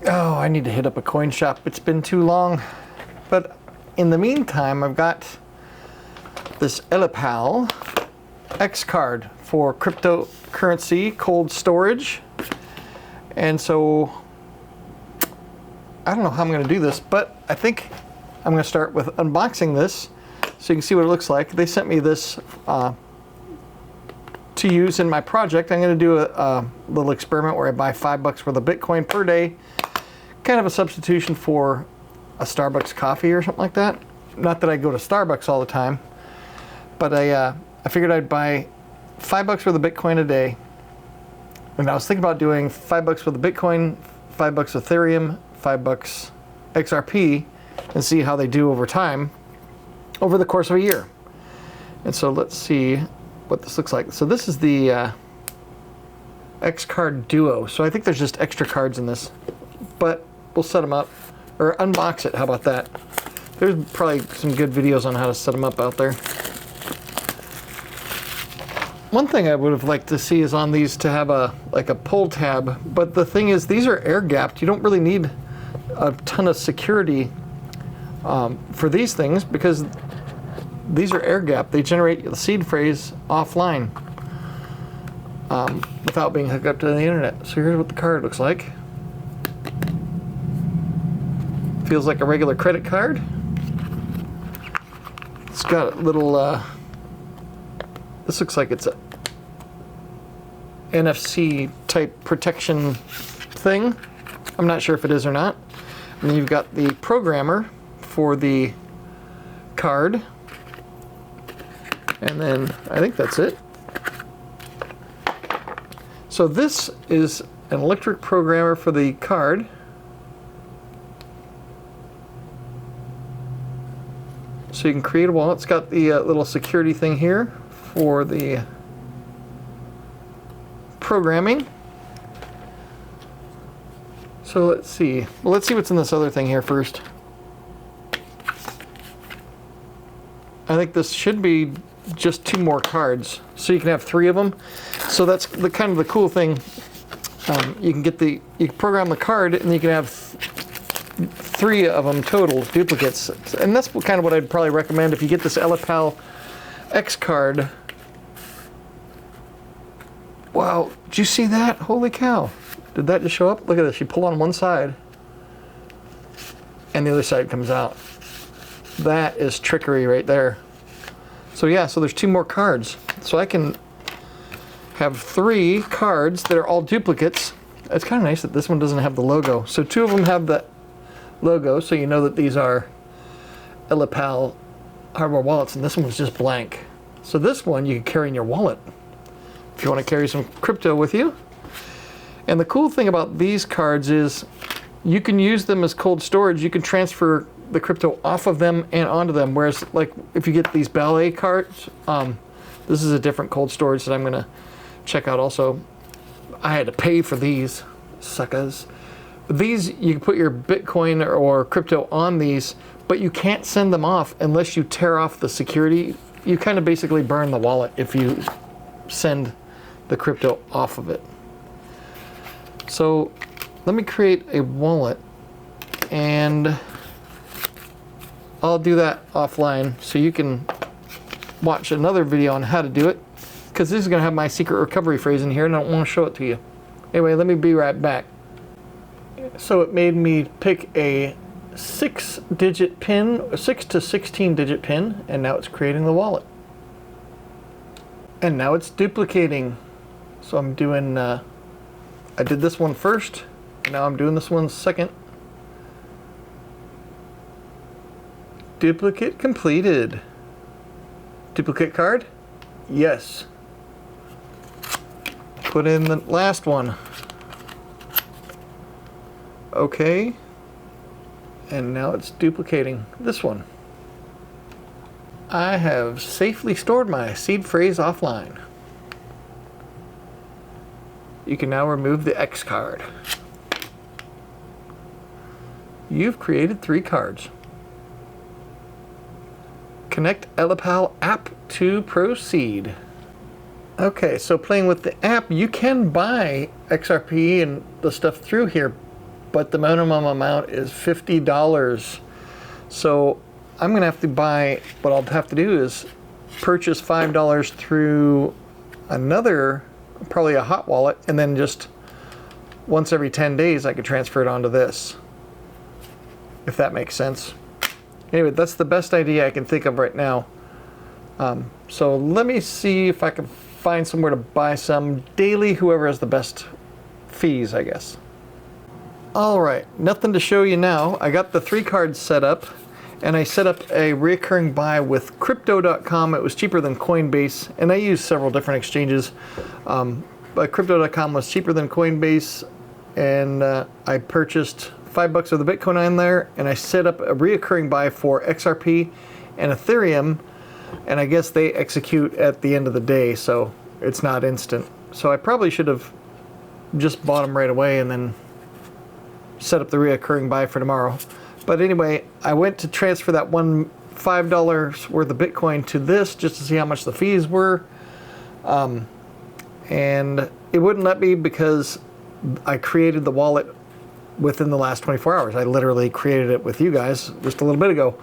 Oh, I need to hit up a coin shop. It's been too long. But in the meantime, I've got this Ellipal X-Card for cryptocurrency cold storage. And so I don't know how I'm going to do this, but I think I'm going to start with unboxing this so you can see what it looks like. They sent me this to use in my project. I'm going to do a little experiment where I buy $5 worth of Bitcoin per day, kind of a substitution for a Starbucks coffee or something like that. Not that I go to Starbucks all the time, but I figured I'd buy $5 worth of Bitcoin a day. And I was thinking about doing $5 worth of Bitcoin, $5 Ethereum, $5 XRP, and see how they do over time over the course of a year. And so let's see what this looks like. So this is the X-Card Duo. So I think there's just extra cards in this, but we'll set them up or unbox it. How about that? There's probably some good videos on how to set them up out there. One thing I would have liked to see is on these to have a pull tab, but the thing is these are air gapped. You don't really need a ton of security for these things because these are air gapped. They generate the seed phrase offline without being hooked up to the internet. So here's what the card looks like. Feels like a regular credit card. It's got a little this looks like it's a NFC type protection thing. I'm not sure if it is or not. And then you've got the programmer for the card. And then I think that's it. So this is an electric programmer for the card. So you can create a wallet. It's got the little security thing here for the programming. So let's see. Well, let's see what's in this other thing here first. I think this should be just 2 more cards, so you can have 3 of them. So that's the kind of the cool thing. You can program the card, and you can have 3 of them total duplicates, and that's kind of what I'd probably recommend if you get this Ellipal X-Card. Wow, did you see that? Holy cow. Did that just show up? Look at this. You pull on one side and the other side comes out. That is trickery right there. So yeah, so there's 2 more cards. So I can have 3 cards that are all duplicates. It's kind of nice that this one doesn't have the logo. So 2 of them have the logo, so you know that these are Ellipal hardware wallets, and this one was just blank. So this one you can carry in your wallet if you want to carry some crypto with you. And the cool thing about these cards is you can use them as cold storage. You can transfer the crypto off of them and onto them, whereas like if you get these ballet cards, this is a different cold storage that I'm going to check out also. I had to pay for these suckers. These, you can put your Bitcoin or crypto on these, but you can't send them off unless you tear off the security. You kind of basically burn the wallet if you send the crypto off of it. So let me create a wallet, and I'll do that offline so you can watch another video on how to do it, because this is going to have my secret recovery phrase in here and I don't want to show it to you. Anyway, let me be right back. So it made me pick a 6-digit pin, a 6 to 16-digit pin, and now it's creating the wallet. And now it's duplicating. So I'm doing, I did this one first, and now I'm doing this one second. Duplicate completed. Duplicate card? Yes. Put in the last one. Okay. And now it's duplicating this one. I have safely stored my seed phrase offline. You can now remove the X card. You've created 3 cards. Connect Ellipal app to proceed. Okay, so playing with the app, you can buy XRP and the stuff through here, but the minimum amount is $50. So I'm gonna have to buy, what I'll have to do is purchase $5 through another, probably a hot wallet, and then just once every 10 days I could transfer it onto this, if that makes sense. Anyway, that's the best idea I can think of right now. So let me see if I can find somewhere to buy some daily, whoever has the best fees, I guess. All right, nothing to show you now. I got the 3 cards set up, and I set up a recurring buy with crypto.com. It was cheaper than Coinbase, and I used several different exchanges. But crypto.com was cheaper than Coinbase, and I purchased $5 of the Bitcoin on there, and I set up a recurring buy for XRP and Ethereum, and I guess they execute at the end of the day, so it's not instant. So I probably should have just bought them right away and then set up the recurring buy for tomorrow. But anyway, I went to transfer that $5 worth of Bitcoin to this just to see how much the fees were. And it wouldn't let me because I created the wallet within the last 24 hours. I literally created it with you guys just a little bit ago.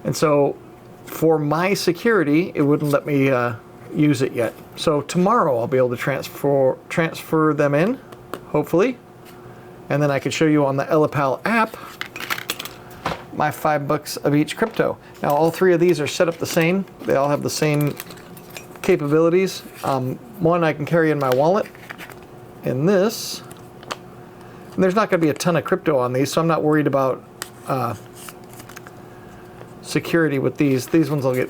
And so for my security, it wouldn't let me use it yet. So tomorrow I'll be able to transfer them in, hopefully. And then I can show you on the Ellipal app my $5 of each crypto. Now all 3 of these are set up the same. They all have the same capabilities. One I can carry in my wallet, and this. And there's not going to be a ton of crypto on these, so I'm not worried about security with these. These ones will get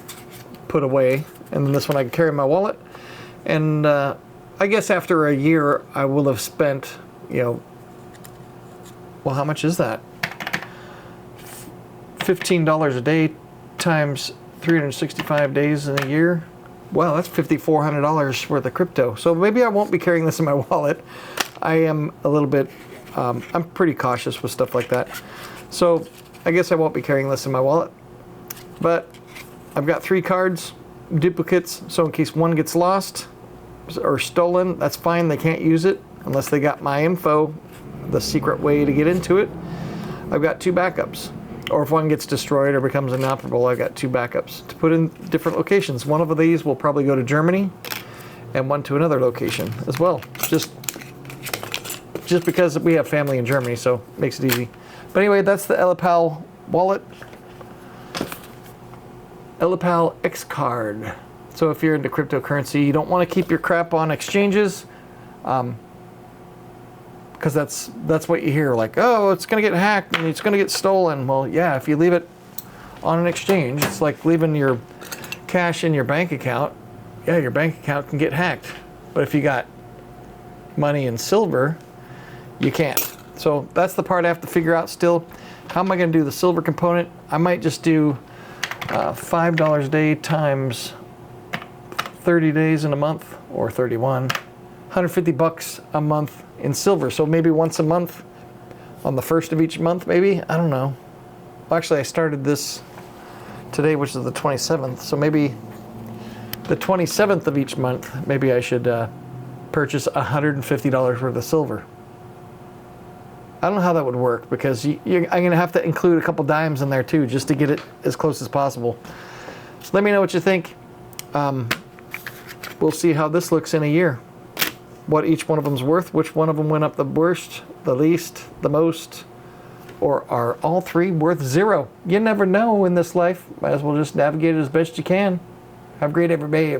put away, and then this one I can carry in my wallet. And I guess after a year I will have spent, you know, well, how much is that? $15 a day times 365 days in a year. Wow, that's $5,400 worth of crypto. So maybe I won't be carrying this in my wallet. I am a little bit, I'm pretty cautious with stuff like that. So I guess I won't be carrying this in my wallet. But I've got 3 cards, duplicates, so in case one gets lost or stolen, that's fine. They can't use it unless they got my info, the secret way to get into it. I've got 2 backups. Or if one gets destroyed or becomes inoperable, I've got 2 backups to put in different locations. One of these will probably go to Germany, and one to another location as well. Just because we have family in Germany, so it makes it easy. But anyway, that's the Ellipal wallet. Ellipal X-Card. So if you're into cryptocurrency, you don't want to keep your crap on exchanges, because that's what you hear, like, oh, it's going to get hacked and it's going to get stolen. Well, yeah, if you leave it on an exchange, it's like leaving your cash in your bank account. Yeah, your bank account can get hacked. But if you got money in silver, you can't. So that's the part I have to figure out still. How am I going to do the silver component? I might just do $5 a day times 30 days in a month, or 31. $150 a month in silver. So maybe once a month on the 1st of each month, maybe? I don't know. Well, actually, I started this today, which is the 27th. So maybe the 27th of each month, maybe I should purchase $150 worth of silver. I don't know how that would work, because I'm going to have to include a couple dimes in there too, just to get it as close as possible. So let me know what you think. We'll see how this looks in a year. What each one of them's worth, which one of them went up the worst, the least, the most, or are all 3 worth 0? You never know in this life. Might as well just navigate it as best you can. Have a great every day.